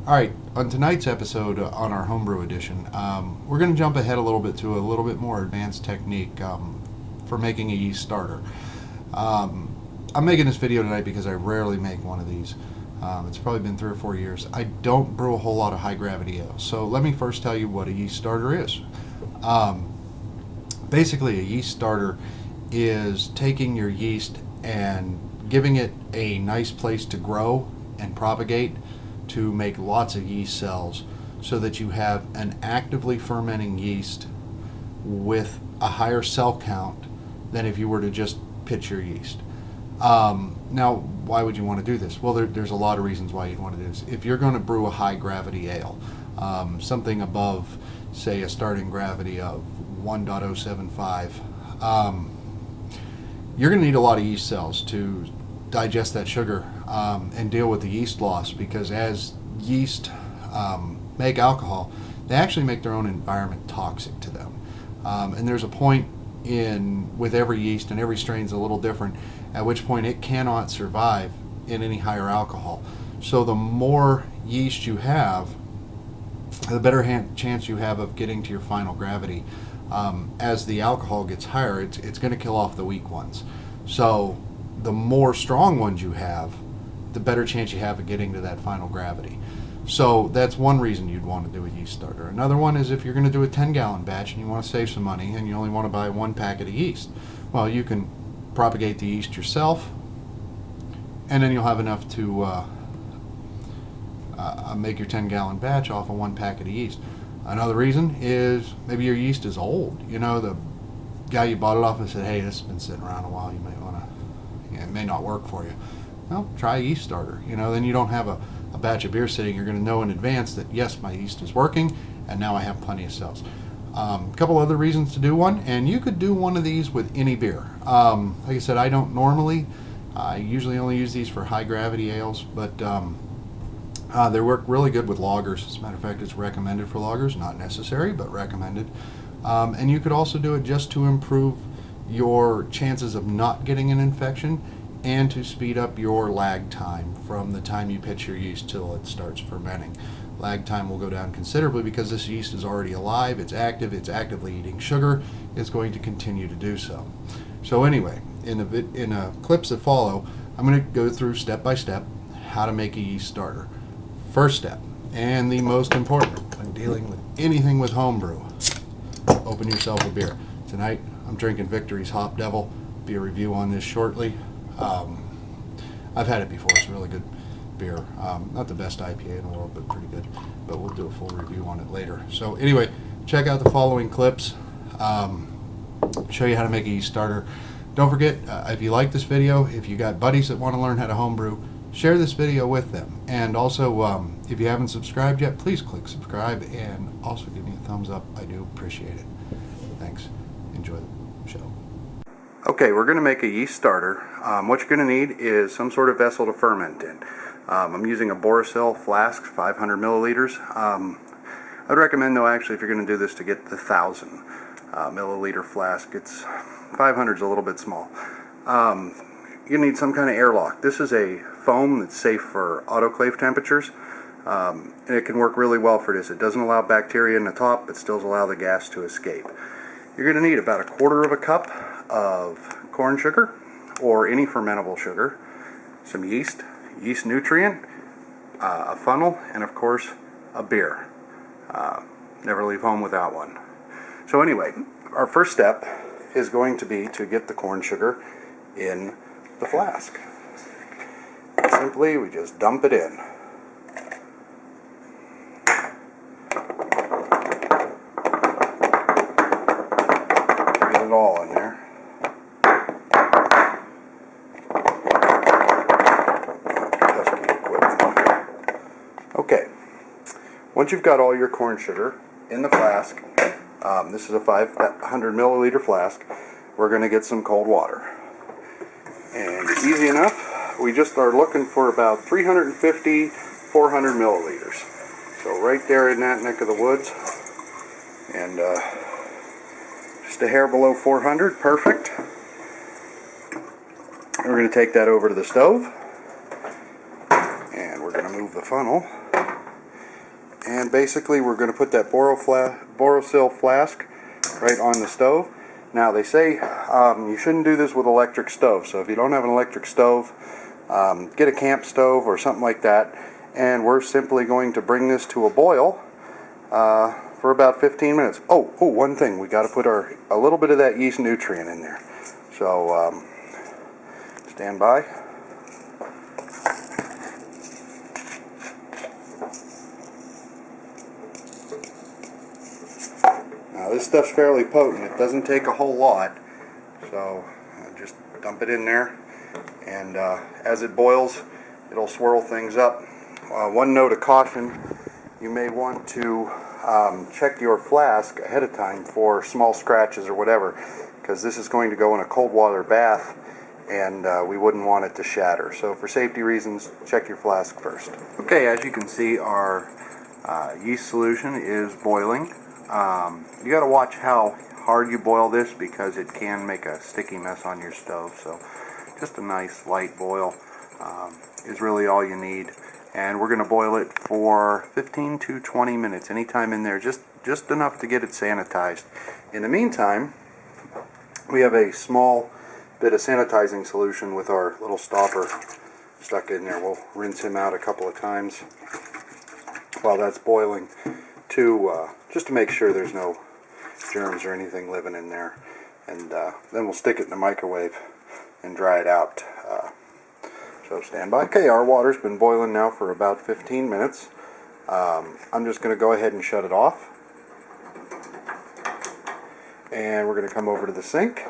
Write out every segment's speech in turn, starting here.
Alright, on tonight's episode on our homebrew edition, we're going to jump ahead a little bit to a little bit more advanced technique for making a yeast starter. I'm making this video tonight because I rarely make one of these. It's probably been 3 or 4 years. I don't brew a whole lot of high gravity ale, so let me first tell you what a yeast starter is. Basically, a yeast starter is taking your yeast and giving it a nice place to grow and propagate to make lots of yeast cells so that you have an actively fermenting yeast with a higher cell count than if you were to just pitch your yeast. Now, why would you want to do this? Well, there's a lot of reasons why you'd want to do this. If you're going to brew a high gravity ale, something above, say, a starting gravity of 1.075, you're going to need a lot of yeast cells to digest that sugar and deal with the yeast loss, because as yeast make alcohol, they actually make their own environment toxic to them. And there's a point with every yeast, and every strain's a little different, at which point it cannot survive in any higher alcohol. So the more yeast you have, the better chance you have of getting to your final gravity. As the alcohol gets higher, it's going to kill off the weak ones. So the more strong ones you have, the better chance you have of getting to that final gravity. So that's one reason you'd want to do a yeast starter. Another one is if you're going to do a 10-gallon batch and you want to save some money and you only want to buy 1 packet of yeast. Well, you can propagate the yeast yourself, and then you'll have enough to make your 10-gallon batch off of 1 packet of yeast. Another reason is maybe your yeast is old. You know, the guy you bought it off and said, hey, this has been sitting around a while, you may want to, it may not work for you. Well, try a yeast starter. You know, then you don't have a batch of beer sitting. You're going to know in advance that, yes, my yeast is working, and now I have plenty of cells. A couple other reasons to do one, and you could do one of these with any beer. Like I said, I don't normally. I usually only use these for high gravity ales, but they work really good with lagers. As a matter of fact, it's recommended for lagers, not necessary, but recommended. And you could also do it just to improve your chances of not getting an infection and to speed up your lag time from the time you pitch your yeast till it starts fermenting. Lag time will go down considerably because this yeast is already alive, it's active, it's actively eating sugar, it's going to continue to do so. So anyway, in the clips that follow, I'm going to go through step by step how to make a yeast starter. First step, and the most important when dealing with anything with homebrew, open yourself a beer. Tonight I'm drinking Victory's Hop Devil. Be a review on this shortly. I've had it before. It's a really good beer. Not the best IPA in the world, but pretty good. But we'll do a full review on it later. So anyway, check out the following clips. Show you how to make a yeast starter. Don't forget, if you like this video, if you got buddies that want to learn how to homebrew, share this video with them. And also, if you haven't subscribed yet, please click subscribe and also give me a thumbs up. I do appreciate it. Thanks. Enjoy the show. Okay, we're going to make a yeast starter. What you're going to need is some sort of vessel to ferment in. I'm using a Boracil flask, 500 milliliters. I'd recommend, though, actually, if you're going to do this, to get the 1,000 milliliter flask. 500 is a little bit small. You need some kind of airlock. This is a foam that's safe for autoclave temperatures, and it can work really well for this. It doesn't allow bacteria in the top, but still allow the gas to escape. You're going to need about 1/4 of a cup of corn sugar or any fermentable sugar, some yeast, yeast nutrient, a funnel, and of course a beer. Never leave home without one. So anyway, our first step is going to be to get the corn sugar in the flask. Simply, we just dump it in. Get it all in there. Okay, once you've got all your corn sugar in the flask, this is a 500 milliliter flask, we're going to get some cold water. And easy enough, we just are looking for about 350, 400 milliliters. So right there in that neck of the woods, and just a hair below 400, perfect. We're going to take that over to the stove, and we're going to move the funnel And basically we're going to put that Borosil flask right on the stove. Now they say you shouldn't do this with electric stove, so if you don't have an electric stove, get a camp stove or something like that, and we're simply going to bring this to a boil for about 15 minutes. Oh, one thing, we got to put a little bit of that yeast nutrient in there. So stand by. Now this stuff's fairly potent. It doesn't take a whole lot, so just dump it in there, and as it boils, it'll swirl things up. One note of caution: you may want to check your flask ahead of time for small scratches or whatever, because this is going to go in a cold water bath, and we wouldn't want it to shatter. So for safety reasons, check your flask first. Okay, as you can see, our yeast solution is boiling. You got to watch how hard you boil this, because it can make a sticky mess on your stove. So just a nice light boil is really all you need, and we're going to boil it for 15 to 20 minutes, anytime in there, just enough to get it sanitized. In the meantime, we have a small bit of sanitizing solution with our little stopper stuck in there. We'll rinse him out a couple of times while that's boiling, just to make sure there's no germs or anything living in there, and then we'll stick it in the microwave and dry it out. So stand by. Okay, our water's been boiling now for about 15 minutes. I'm just going to go ahead and shut it off, and we're going to come over to the sink,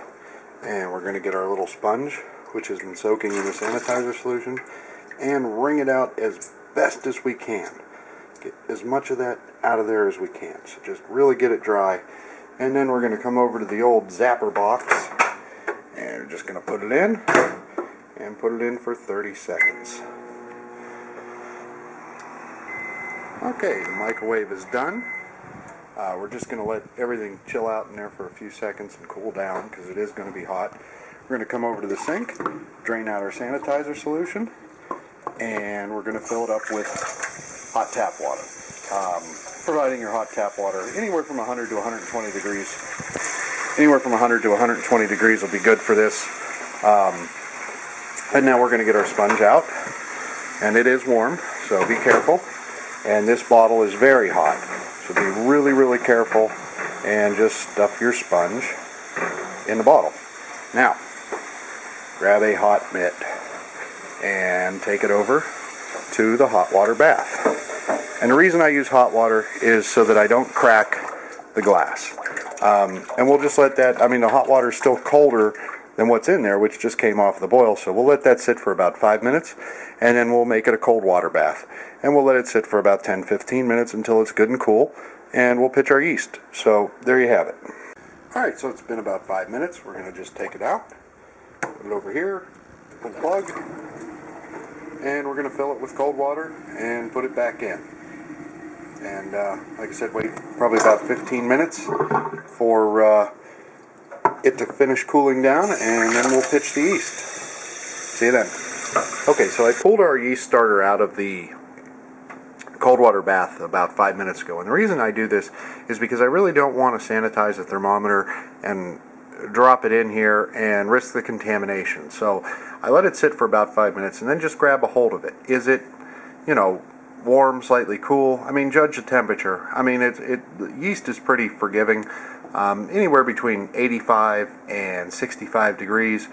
and we're going to get our little sponge, which has been soaking in the sanitizer solution, and wring it out as best as we can. Get as much of that out of there as we can. So just really get it dry. And then we're going to come over to the old zapper box, and we're just going to put it in, and put it in for 30 seconds. Okay, the microwave is done. We're just going to let everything chill out in there for a few seconds and cool down, because it is going to be hot. We're going to come over to the sink, drain out our sanitizer solution, and we're going to fill it up with hot tap water. Providing your hot tap water anywhere from 100 to 120 degrees. Anywhere from 100 to 120 degrees will be good for this. And now we're going to get our sponge out, and it is warm, so be careful. And this bottle is very hot, so be really, really careful, and just stuff your sponge in the bottle. Now, grab a hot mitt and take it over to the hot water bath. And the reason I use hot water is so that I don't crack the glass. And we'll just let that, the hot water is still colder than what's in there, which just came off the boil, so we'll let that sit for about 5 minutes, and then we'll make it a cold water bath. And we'll let it sit for about 10-15 minutes until it's good and cool, and we'll pitch our yeast. So there you have it. Alright, so it's been about 5 minutes. We're going to just take it out, put it over here, pull the plug, and we're going to fill it with cold water and put it back in. And like I said, wait probably about 15 minutes for it to finish cooling down, and then we'll pitch the yeast. See you then. Okay, so I pulled our yeast starter out of the cold water bath about 5 minutes ago, and the reason I do this is because I really don't want to sanitize the thermometer and drop it in here and risk the contamination. So I let it sit for about 5 minutes and then just grab a hold of it. Is it, warm, slightly cool? Judge the temperature. The yeast is pretty forgiving. Anywhere between 85 and 65 degrees,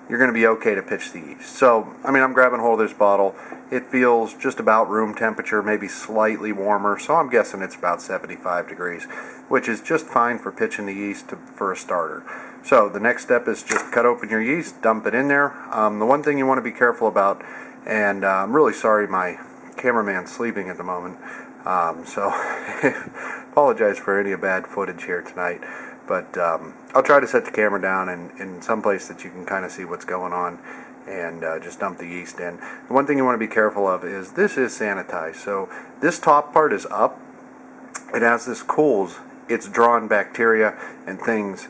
you're going to be okay to pitch the yeast. So, I'm grabbing hold of this bottle. It feels just about room temperature, maybe slightly warmer, so I'm guessing it's about 75 degrees, which is just fine for pitching the yeast for a starter. So the next step is just cut open your yeast, dump it in there. The one thing you want to be careful about, and I'm really sorry my cameraman's sleeping at the moment, so apologize for any bad footage here tonight, but I'll try to set the camera down in some place that you can kind of see what's going on, and just dump the yeast in. The one thing you want to be careful of is this is sanitized, so this top part is up, and as this cools, it's drawn bacteria and things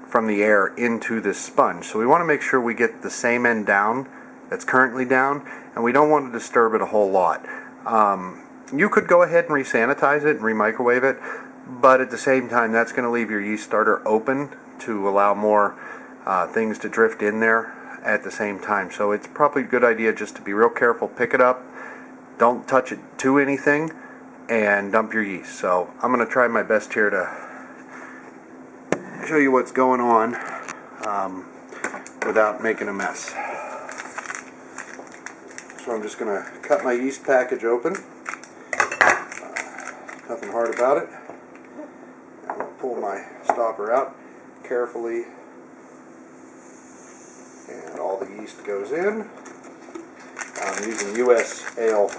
from the air into this sponge, so we want to make sure we get the same end down that's currently down, and we don't want to disturb it a whole lot. You could go ahead and re-sanitize it and re-microwave it, but at the same time, that's going to leave your yeast starter open to allow more things to drift in there at the same time. So it's probably a good idea just to be real careful. Pick it up, don't touch it to anything, and dump your yeast. So I'm going to try my best here to show you what's going on without making a mess. So I'm just going to cut my yeast package open. Nothing hard about it. And I'll pull my stopper out carefully, and all the yeast goes in. I'm using US Ale,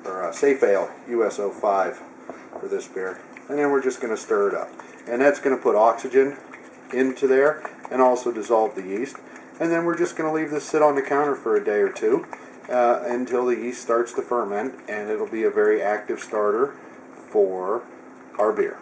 or Safe Ale US 05 for this beer. And then we're just going to stir it up. And that's going to put oxygen into there and also dissolve the yeast. And then we're just going to leave this sit on the counter for a day or two until the yeast starts to ferment, and it'll be a very active starter for our beer.